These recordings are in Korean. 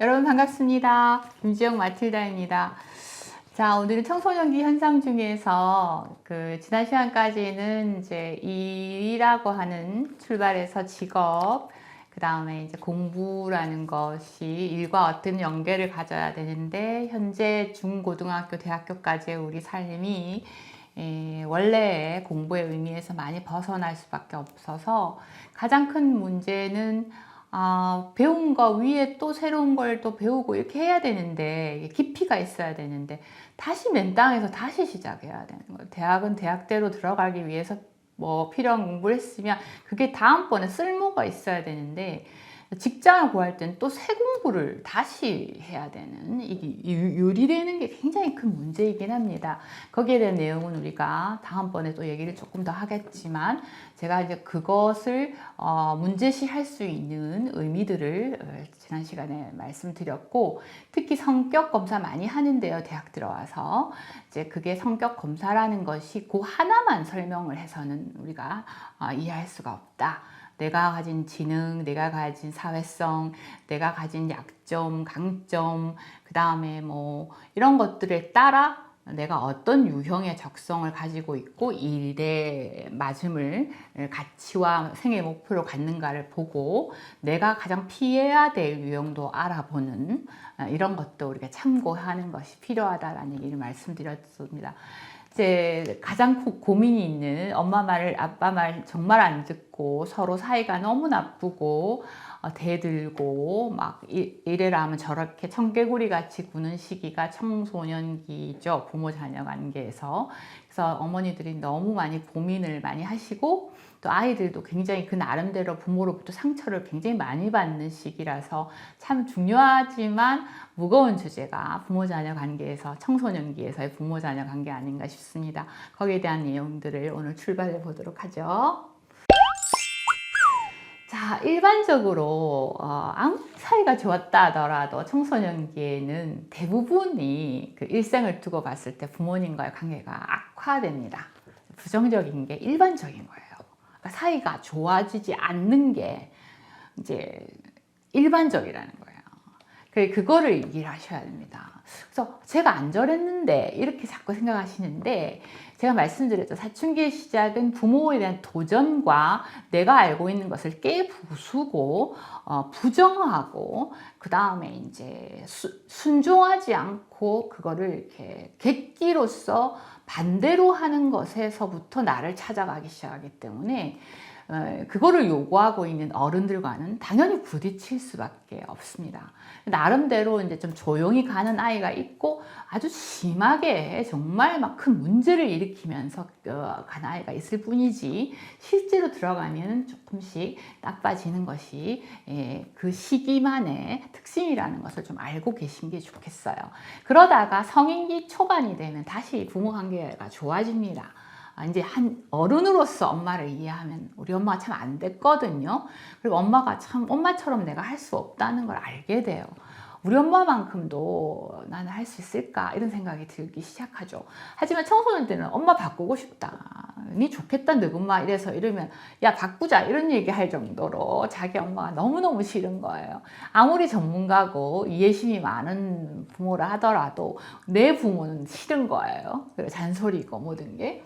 여러분 반갑습니다. 김지영 마틸다입니다. 자, 오늘은 청소년기 현상 중에서 지난 시간까지는 이제 일이라고 하는 출발해서 직업, 그 다음에 이제 공부라는 것이 일과 어떤 연계를 가져야 되는데, 현재 중고등학교, 대학교까지의 우리 삶이 원래의 공부의 의미에서 많이 벗어날 수밖에 없어서 가장 큰 문제는 배운 거 위에 또 새로운 걸 또 배우고 이렇게 해야 되는데, 깊이가 있어야 되는데, 다시 맨 땅에서 다시 시작해야 되는 거예요. 대학은 대학대로 들어가기 위해서 뭐 필요한 공부를 했으면 그게 다음번에 쓸모가 있어야 되는데, 직장을 구할 때는 또 새 공부를 다시 해야 되는, 이게 유리되는 게 굉장히 큰 문제이긴 합니다. 거기에 대한 내용은 우리가 다음번에 또 얘기를 조금 더 하겠지만, 제가 이제 그것을 문제시할 수 있는 의미들을 지난 시간에 말씀드렸고, 특히 성격 검사 많이 하는데요, 대학 들어와서. 이제 그게 성격 검사라는 것이 그 하나만 설명을 해서는 우리가 이해할 수가 없다. 내가 가진 지능, 내가 가진 사회성, 내가 가진 약점, 강점, 그 다음에 뭐 이런 것들에 따라 내가 어떤 유형의 적성을 가지고 있고 일에 맞음을 가치와 생애 목표로 갖는가를 보고 내가 가장 피해야 될 유형도 알아보는 이런 것도 우리가 참고하는 것이 필요하다라는 얘기를 말씀드렸습니다. 이제 가장 고민이 있는 엄마 말, 아빠 말 정말 안 듣고 서로 사이가 너무 나쁘고 대들고 막 이래라 하면 저렇게 청개구리 같이 구는 시기가 청소년기죠. 부모 자녀 관계에서. 그래서 어머니들이 너무 많이 고민을 많이 하시고 또 아이들도 굉장히 그 나름대로 부모로부터 상처를 굉장히 많이 받는 시기라서 참 중요하지만 무거운 주제가 부모 자녀 관계에서 청소년기에서의 부모 자녀 관계 아닌가 싶습니다. 거기에 대한 내용들을 오늘 출발해 보도록 하죠. 자, 일반적으로 아무 사이가 좋았다 하더라도 청소년기에는 대부분이 그 일생을 두고 봤을 때 부모님과의 관계가 악화됩니다. 부정적인 게 일반적인 거예요. 그러니까 사이가 좋아지지 않는 게 이제 일반적이라는 거예요. 그거를 얘기를 하셔야 됩니다. 그래서 제가 안 저랬는데 이렇게 자꾸 생각하시는데, 제가 말씀드렸죠. 사춘기의 시작은 부모에 대한 도전과 내가 알고 있는 것을 깨부수고 부정하고 그 다음에 이제 순종하지 않고 그거를 이렇게 객기로서 반대로 하는 것에서부터 나를 찾아가기 시작하기 때문에 그거를 요구하고 있는 어른들과는 당연히 부딪힐 수밖에 없습니다. 나름대로 이제 좀 조용히 가는 아이가 있고 아주 심하게 정말 막 큰 문제를 일으키면서 가는 아이가 있을 뿐이지, 실제로 들어가면 조금씩 나빠지는 것이 그 시기만의 특징이라는 것을 좀 알고 계신 게 좋겠어요. 그러다가 성인기 초반이 되면 다시 부모 관계가 좋아집니다. 이제 한 어른으로서 엄마를 이해하면 우리 엄마가 참 안 됐거든요. 그리고 엄마가 참 엄마처럼 내가 할 수 없다는 걸 알게 돼요. 우리 엄마만큼도 나는 할 수 있을까 이런 생각이 들기 시작하죠. 하지만 청소년 때는 엄마 바꾸고 싶다, 니 좋겠다 너엄마 이래서 이러면 야 바꾸자 이런 얘기 할 정도로 자기 엄마가 너무너무 싫은 거예요. 아무리 전문가고 이해심이 많은 부모라 하더라도 내 부모는 싫은 거예요. 잔소리고 모든 게.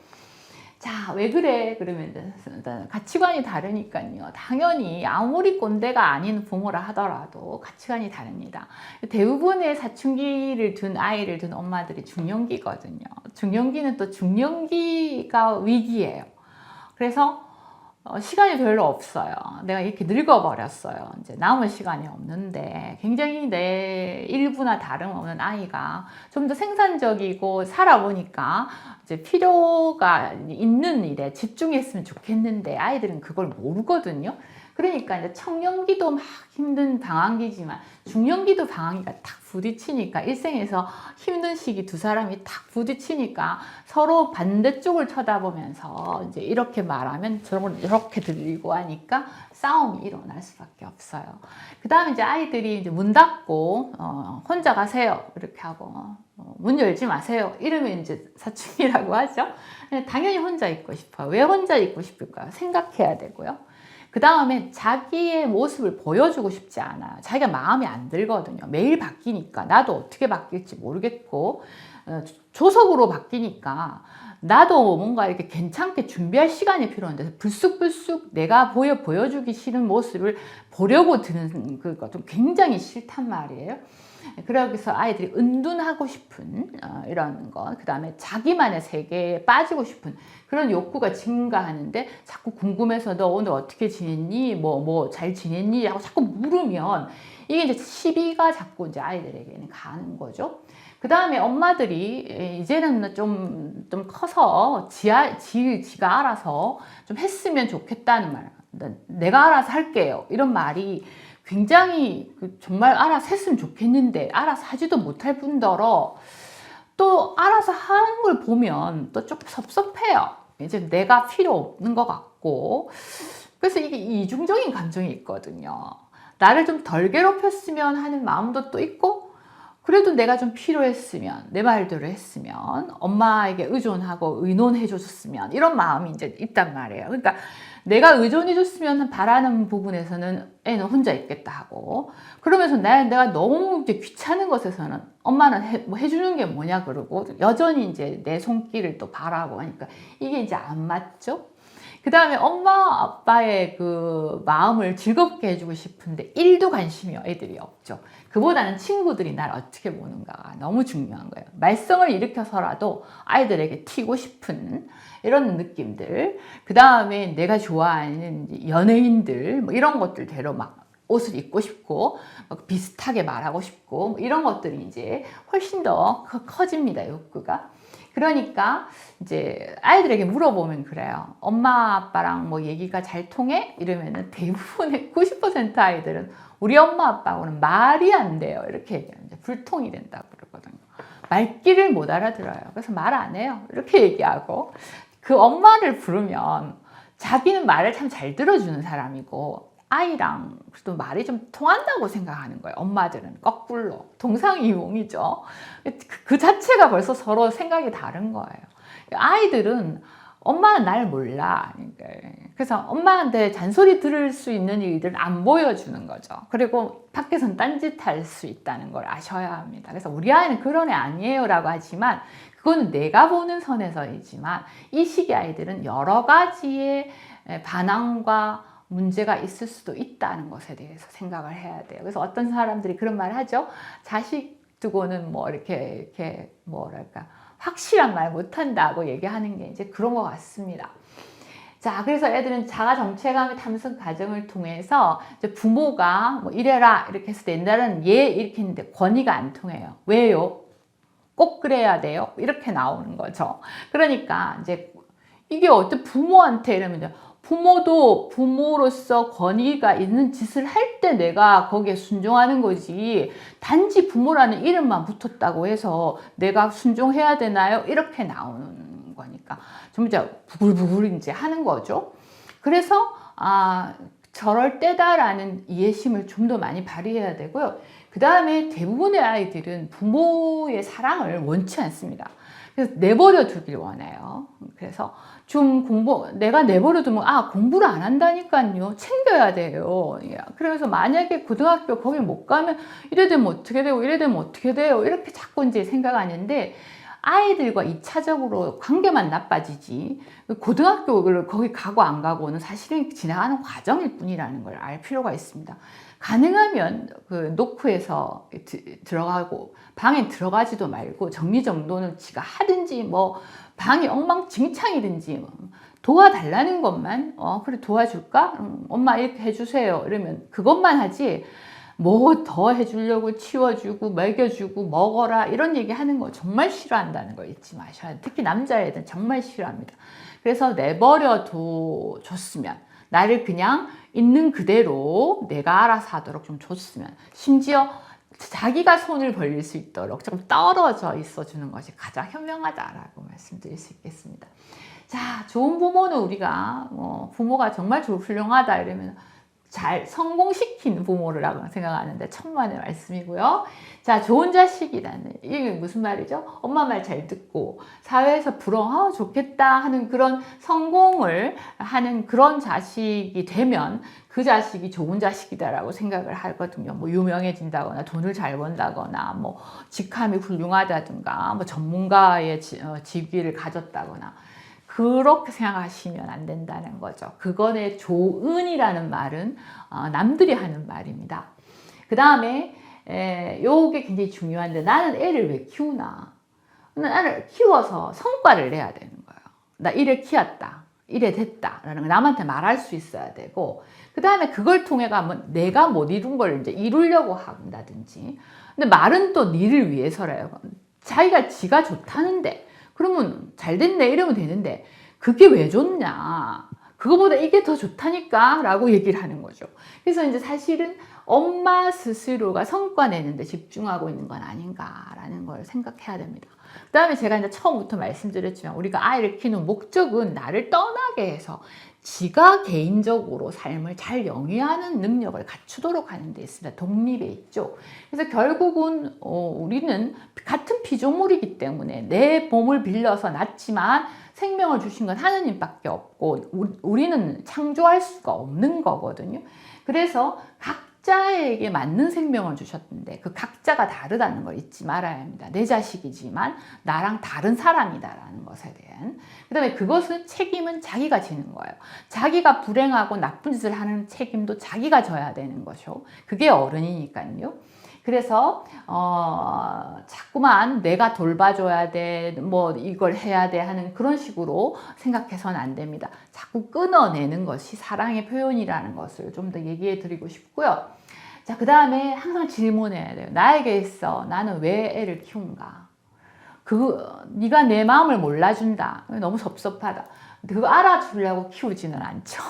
자, 왜 그래? 그러면 가치관이 다르니까요. 당연히 아무리 꼰대가 아닌 부모라 하더라도 가치관이 다릅니다. 대부분의 사춘기를 둔 아이를 둔 엄마들이 중년기거든요. 중년기는 또 중년기가 위기예요. 그래서 시간이 별로 없어요. 내가 이렇게 늙어버렸어요. 이제 남을 시간이 없는데 굉장히 내 일부나 다름없는 아이가 좀 더 생산적이고 살아보니까 이제 필요가 있는 일에 집중했으면 좋겠는데 아이들은 그걸 모르거든요. 그러니까 이제 청년기도 막 힘든 방황기지만 중년기도 방황기가 탁 부딪히니까, 일생에서 힘든 시기 두 사람이 탁 부딪히니까 서로 반대쪽을 쳐다보면서 이제 이렇게 말하면 저런 이렇게 들리고 하니까 싸움이 일어날 수밖에 없어요. 그 다음에 이제 아이들이 이제 문 닫고 혼자 가세요 이렇게 하고 문 열지 마세요 이러면 이제 사춘기라고 하죠. 당연히 혼자 있고 싶어요. 왜 혼자 있고 싶을까요? 생각해야 되고요. 그 다음에 자기의 모습을 보여주고 싶지 않아. 자기가 마음에 안 들거든요. 매일 바뀌니까 나도 어떻게 바뀔지 모르겠고 조석으로 바뀌니까 나도 뭔가 이렇게 괜찮게 준비할 시간이 필요한데 불쑥불쑥 내가 보여주기 싫은 모습을 보려고 드는 그거 좀 굉장히 싫단 말이에요. 그래서 아이들이 은둔하고 싶은 이런 것, 그 다음에 자기만의 세계에 빠지고 싶은 그런 욕구가 증가하는데 자꾸 궁금해서 너 오늘 어떻게 지냈니? 뭐 잘 지냈니? 하고 자꾸 물으면 이게 이제 시비가 자꾸 이제 아이들에게는 가는 거죠. 그 다음에 엄마들이 이제는 좀 커서 지가 알아서 좀 했으면 좋겠다는 말, 내가 알아서 할게요. 이런 말이 굉장히 정말 알아서 했으면 좋겠는데 알아서 하지도 못할 뿐더러 또 알아서 하는 걸 보면 또 조금 섭섭해요. 이제 내가 필요 없는 것 같고 그래서 이게 이중적인 감정이 있거든요. 나를 좀 덜 괴롭혔으면 하는 마음도 또 있고 그래도 내가 좀 필요했으면 내 말대로 했으면 엄마에게 의존하고 의논해줬으면 이런 마음이 이제 있단 말이에요. 그러니까 내가 의존해줬으면 바라는 부분에서는 애는 혼자 있겠다 하고 그러면서 내가 너무 이제 귀찮은 것에서는 엄마는 뭐 해주는 게 뭐냐 그러고 여전히 이제 내 손길을 또 바라고 하니까 이게 이제 안 맞죠? 그 다음에 엄마 아빠의 그 마음을 즐겁게 해주고 싶은데 1도 관심이 애들이 없죠. 그보다는 친구들이 날 어떻게 보는가가 너무 중요한 거예요. 말썽을 일으켜서라도 아이들에게 튀고 싶은 이런 느낌들. 그 다음에 내가 좋아하는 연예인들 뭐 이런 것들대로 막 옷을 입고 싶고 막 비슷하게 말하고 싶고 뭐 이런 것들이 이제 훨씬 더 커집니다. 욕구가. 그러니까 이제 아이들에게 물어보면 그래요. 엄마 아빠랑 뭐 얘기가 잘 통해? 이러면은 대부분의 90% 아이들은 우리 엄마 아빠하고는 말이 안 돼요. 이렇게 얘기하면 불통이 된다고 그러거든요. 말귀를 못 알아들어요. 그래서 말 안 해요. 이렇게 얘기하고 그 엄마를 부르면 자기는 말을 참 잘 들어주는 사람이고 아이랑 또 말이 좀 통한다고 생각하는 거예요. 엄마들은 거꾸로 동상이몽이죠. 그 자체가 벌써 서로 생각이 다른 거예요. 아이들은 엄마는 날 몰라. 그래서 엄마한테 잔소리 들을 수 있는 일들은 안 보여주는 거죠. 그리고 밖에서는 딴짓할 수 있다는 걸 아셔야 합니다. 그래서 우리 아이는 그런 애 아니에요 라고 하지만 그거는 내가 보는 선에서이지만 이 시기 아이들은 여러 가지의 반항과 문제가 있을 수도 있다는 것에 대해서 생각을 해야 돼요. 그래서 어떤 사람들이 그런 말을 하죠. 자식 두고는 뭐 이렇게 뭐랄까 확실한 말 못한다고 얘기하는 게 이제 그런 것 같습니다. 자, 그래서 애들은 자가 정체감의 탐색 과정을 통해서 이제 부모가 뭐 이래라 이렇게 해서 옛날에는 예 이렇게 했는데 권위가 안 통해요. 왜요? 꼭 그래야 돼요? 이렇게 나오는 거죠. 그러니까 이제 이게 어떤 부모한테 이러면 부모도 부모로서 권위가 있는 짓을 할 때 내가 거기에 순종하는 거지 단지 부모라는 이름만 붙었다고 해서 내가 순종해야 되나요? 이렇게 나오는 거니까 좀 이제 부글부글 이제 하는 거죠. 그래서 저럴 때다라는 이해심을 좀 더 많이 발휘해야 되고요. 그 다음에 대부분의 아이들은 부모의 사랑을 원치 않습니다. 그래서 내버려 두길 원해요. 그래서 좀 내가 내버려 두면, 공부를 안 한다니까요. 챙겨야 돼요. 그래서 만약에 고등학교 거기 못 가면 이래 되면 어떻게 되고, 이래 되면 어떻게 돼요. 이렇게 자꾸 이제 생각하는데, 아이들과 2차적으로 관계만 나빠지지, 고등학교를 거기 가고 안 가고는 사실은 지나가는 과정일 뿐이라는 걸 알 필요가 있습니다. 가능하면 그 노크에서 들어가고 방에 들어가지도 말고 정리정돈을 지가 하든지 뭐 방이 엉망진창이든지 도와달라는 것만 그래 도와줄까? 엄마 이렇게 해주세요. 이러면 그것만 하지 뭐 더 해주려고 치워주고 먹여주고 먹어라 이런 얘기 하는 거 정말 싫어한다는 거 잊지 마셔야 돼요. 특히 남자애들은 정말 싫어합니다. 그래서 내버려 줬으면 나를 그냥 있는 그대로 내가 알아서 하도록 좀 줬으면 심지어 자기가 손을 벌릴 수 있도록 좀 떨어져 있어주는 것이 가장 현명하다라고 말씀드릴 수 있겠습니다. 자, 좋은 부모는 우리가 부모가 정말 훌륭하다 이러면 잘 성공시키는 부모라고 생각하는데 천만의 말씀이고요. 자, 좋은 자식이라는 이게 무슨 말이죠? 엄마 말 잘 듣고 사회에서 부러워 좋겠다 하는 그런 성공을 하는 그런 자식이 되면 그 자식이 좋은 자식이다라고 생각을 하거든요. 뭐 유명해진다거나 돈을 잘 번다거나 뭐 직함이 훌륭하다든가 뭐 전문가의 직위를 가졌다거나 그렇게 생각하시면 안 된다는 거죠. 그거의 조은이라는 말은 남들이 하는 말입니다. 그 다음에 요게 굉장히 중요한데 나는 애를 왜 키우나? 나를 키워서 성과를 내야 되는 거예요. 나 이래 키웠다. 이래 됐다. 라는 걸 남한테 말할 수 있어야 되고 그 다음에 그걸 통해 가면 내가 못 이룬 걸 이제 이루려고 한다든지 근데 말은 또 니를 위해서래요. 자기가 지가 좋다는데 그러면 잘 됐네 이러면 되는데 그게 왜 좋냐 그거보다 이게 더 좋다니까 라고 얘기를 하는 거죠. 그래서 이제 사실은 엄마 스스로가 성과 내는데 집중하고 있는 건 아닌가라는 걸 생각해야 됩니다. 그 다음에 제가 이제 처음부터 말씀드렸지만 우리가 아이를 키우는 목적은 나를 떠나게 해서 지가 개인적으로 삶을 잘 영위하는 능력을 갖추도록 하는 데 있습니다. 독립에 있죠. 그래서 결국은 우리는 같은 피조물이기 때문에 내 몸을 빌려서 낳지만 생명을 주신 건 하느님밖에 없고 우리는 창조할 수가 없는 거거든요. 그래서 각자에게 맞는 생명을 주셨는데 그 각자가 다르다는 걸 잊지 말아야 합니다. 내 자식이지만 나랑 다른 사람이다라는 것에 대한. 그 다음에 그것은 책임은 자기가 지는 거예요. 자기가 불행하고 나쁜 짓을 하는 책임도 자기가 져야 되는 것이요. 그게 어른이니까요. 그래서 자꾸만 내가 돌봐줘야 돼, 뭐 이걸 해야 돼 하는 그런 식으로 생각해서는 안 됩니다. 자꾸 끊어내는 것이 사랑의 표현이라는 것을 좀 더 얘기해 드리고 싶고요. 자, 그 다음에 항상 질문해야 돼요. 나에게 있어 나는 왜 애를 키운가? 네가 내 마음을 몰라준다. 너무 섭섭하다. 그거 알아주려고 키우지는 않죠.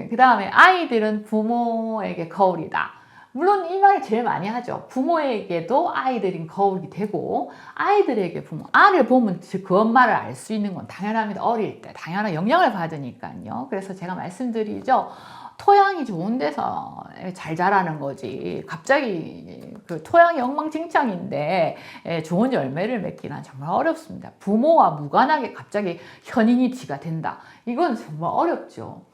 그 다음에 아이들은 부모에게 거울이다. 물론 이 말을 제일 많이 하죠. 부모에게도 아이들인 거울이 되고 아이들에게 부모, 아를 보면 그 엄마를 알 수 있는 건 당연합니다. 어릴 때 당연한 영향을 받으니까요. 그래서 제가 말씀드리죠. 토양이 좋은 데서 잘 자라는 거지 갑자기 그 토양이 엉망진창인데 좋은 열매를 맺기는 정말 어렵습니다. 부모와 무관하게 갑자기 현인이 지가 된다. 이건 정말 어렵죠.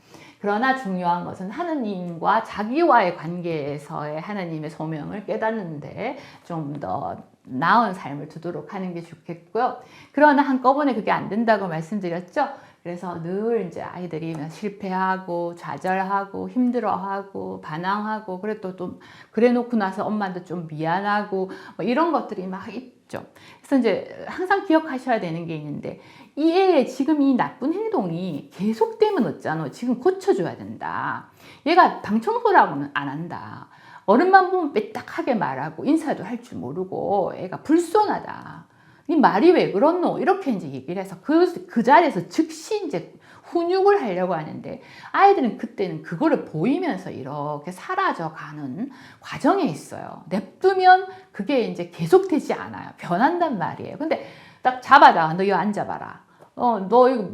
그러나 중요한 것은 하느님과 자기와의 관계에서의 하느님의 소명을 깨닫는데 좀 더 나은 삶을 두도록 하는 게 좋겠고요. 그러나 한꺼번에 그게 안 된다고 말씀드렸죠. 그래서 늘 이제 아이들이 실패하고 좌절하고 힘들어하고 반항하고 그래 놓고 나서 엄마도 좀 미안하고 뭐 이런 것들이 막 있죠. 그래서 이제 항상 기억하셔야 되는 게 있는데 이 애의 지금 이 나쁜 행동이 계속되면 어쩌노? 지금 고쳐줘야 된다. 얘가 방 청소라고는 안 한다. 어른만 보면 빼딱하게 말하고 인사도 할 줄 모르고 애가 불손하다. 이 말이 왜 그렇노? 이렇게 이제 얘기를 해서 그 자리에서 즉시 이제 훈육을 하려고 하는데 아이들은 그때는 그거를 보이면서 이렇게 사라져가는 과정에 있어요. 냅두면 그게 이제 계속되지 않아요. 변한단 말이에요. 근데 딱 잡아다. 너 이거 앉아봐라. 너 이거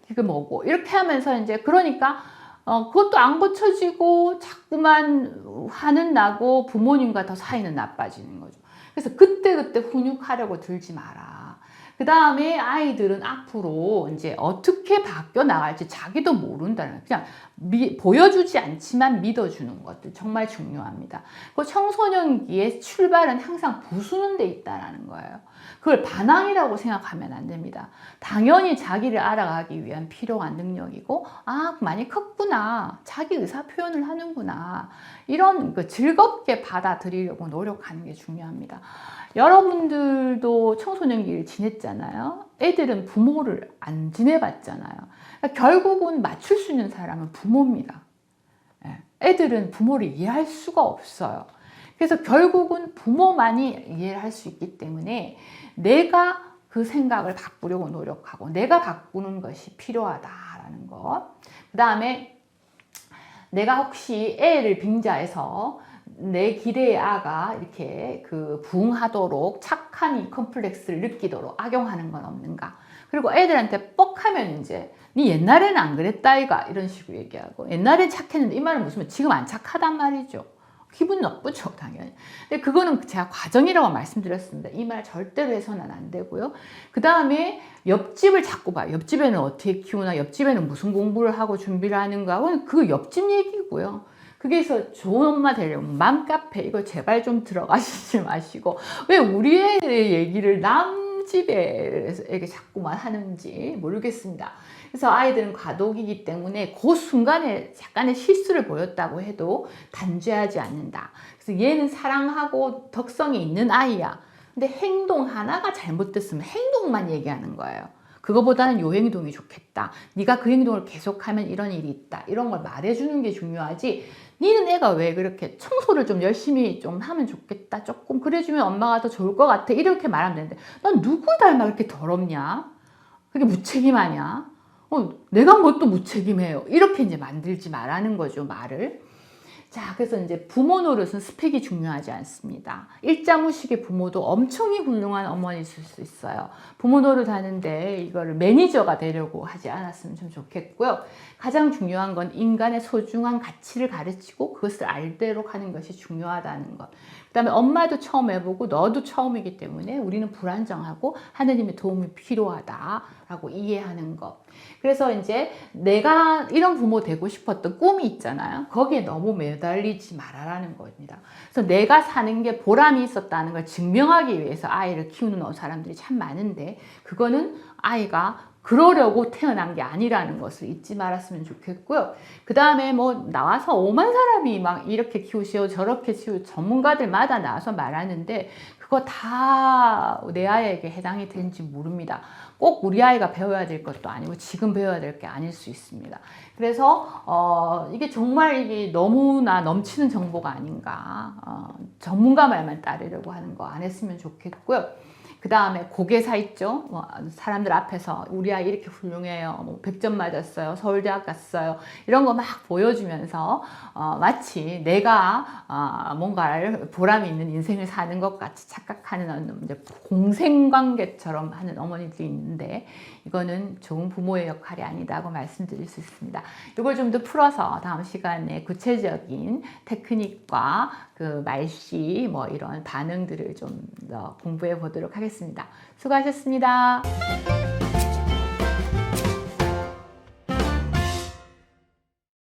이거 뭐고. 이렇게 하면서 이제 그러니까 그것도 안 고쳐지고 자꾸만 화는 나고 부모님과 더 사이는 나빠지는 거죠. 그래서 그때그때 훈육하려고 들지 마라. 그 다음에 아이들은 앞으로 이제 어떻게 바뀌어 나갈지 자기도 모른다는, 그냥 보여주지 않지만 믿어주는 것들 정말 중요합니다. 그 청소년기의 출발은 항상 부수는 데 있다는 거예요. 그걸 반항이라고 생각하면 안 됩니다. 당연히 자기를 알아가기 위한 필요한 능력이고, 많이 컸구나. 자기 의사 표현을 하는구나. 이런 즐겁게 받아들이려고 노력하는 게 중요합니다. 여러분들도 청소년기를 지냈잖아요. 애들은 부모를 안 지내봤잖아요. 그러니까 결국은 맞출 수 있는 사람은 부모입니다. 애들은 부모를 이해할 수가 없어요. 그래서 결국은 부모만이 이해를 할 수 있기 때문에 내가 그 생각을 바꾸려고 노력하고 내가 바꾸는 것이 필요하다라는 것. 그 다음에 내가 혹시 애를 빙자해서 내 기대의 아가 이렇게 부응하도록 착한 이 컴플렉스를 느끼도록 악용하는 건 없는가. 그리고 애들한테 뻑하면 이제 니 옛날에는 안 그랬다 아이가 이런 식으로 얘기하고 옛날엔 착했는데 이 말은 무슨 지금 안 착하단 말이죠. 기분 나쁘죠, 당연히. 근데 그거는 제가 과정이라고 말씀드렸습니다. 이 말 절대로 해서는 안 되고요. 그 다음에 옆집을 자꾸 봐요. 옆집에는 어떻게 키우나, 옆집에는 무슨 공부를 하고 준비를 하는가, 그 옆집 얘기고요. 그게서 좋은 엄마 되려면 맘카페 이거 제발 좀 들어가시지 마시고 왜 우리 애의 얘기를 남 집에게 자꾸만 하는지 모르겠습니다. 그래서 아이들은 과도기이기 때문에 그 순간에 약간의 실수를 보였다고 해도 단죄하지 않는다. 그래서 얘는 사랑하고 덕성이 있는 아이야. 근데 행동 하나가 잘못됐으면 행동만 얘기하는 거예요. 그거보다는 요 행동이 좋겠다. 네가 그 행동을 계속하면 이런 일이 있다. 이런 걸 말해주는 게 중요하지. 니는 애가 왜 그렇게 청소를 좀 열심히 좀 하면 좋겠다. 조금 그래주면 엄마가 더 좋을 것 같아. 이렇게 말하면 되는데 난 누구 닮아 그렇게 더럽냐? 그게 무책임 아니야? 내가 뭐 또 무책임해요. 이렇게 이제 만들지 말라는 거죠, 말을. 자, 그래서 이제 부모 노릇은 스펙이 중요하지 않습니다. 일자무식의 부모도 엄청 훌륭한 어머니일 수 있어요. 부모 노릇 하는데 이거를 매니저가 되려고 하지 않았으면 좀 좋겠고요. 가장 중요한 건 인간의 소중한 가치를 가르치고 그것을 알도록 하는 것이 중요하다는 것. 그 다음에 엄마도 처음 해보고 너도 처음이기 때문에 우리는 불안정하고 하느님의 도움이 필요하다라고 이해하는 것. 그래서 이제 내가 이런 부모 되고 싶었던 꿈이 있잖아요. 거기에 너무 매달리지 말아라는 겁니다. 그래서 내가 사는 게 보람이 있었다는 걸 증명하기 위해서 아이를 키우는 사람들이 참 많은데 그거는 아이가 그러려고 태어난 게 아니라는 것을 잊지 말았으면 좋겠고요. 그 다음에 뭐 나와서 오만 사람이 막 이렇게 키우시오 저렇게 키우시오 전문가들마다 나와서 말하는데 그거 다 내 아이에게 해당이 되는지 모릅니다. 꼭 우리 아이가 배워야 될 것도 아니고 지금 배워야 될 게 아닐 수 있습니다. 그래서 이게 정말 이게 너무나 넘치는 정보가 아닌가. 전문가 말만 따르려고 하는 거 안 했으면 좋겠고요. 그 다음에 고개사 있죠. 사람들 앞에서 우리 아이 이렇게 훌륭해요. 뭐 100점 맞았어요. 서울대학 갔어요. 이런 거 막 보여주면서 마치 내가 뭔가를 보람이 있는 인생을 사는 것 같이 착각하는 이제 공생관계처럼 하는 어머니들이 있는데 이거는 좋은 부모의 역할이 아니다고 말씀드릴 수 있습니다. 이걸 좀 더 풀어서 다음 시간에 구체적인 테크닉과 그 말씨 뭐 이런 반응들을 좀 더 공부해 보도록 하겠습니다. 수고하셨습니다.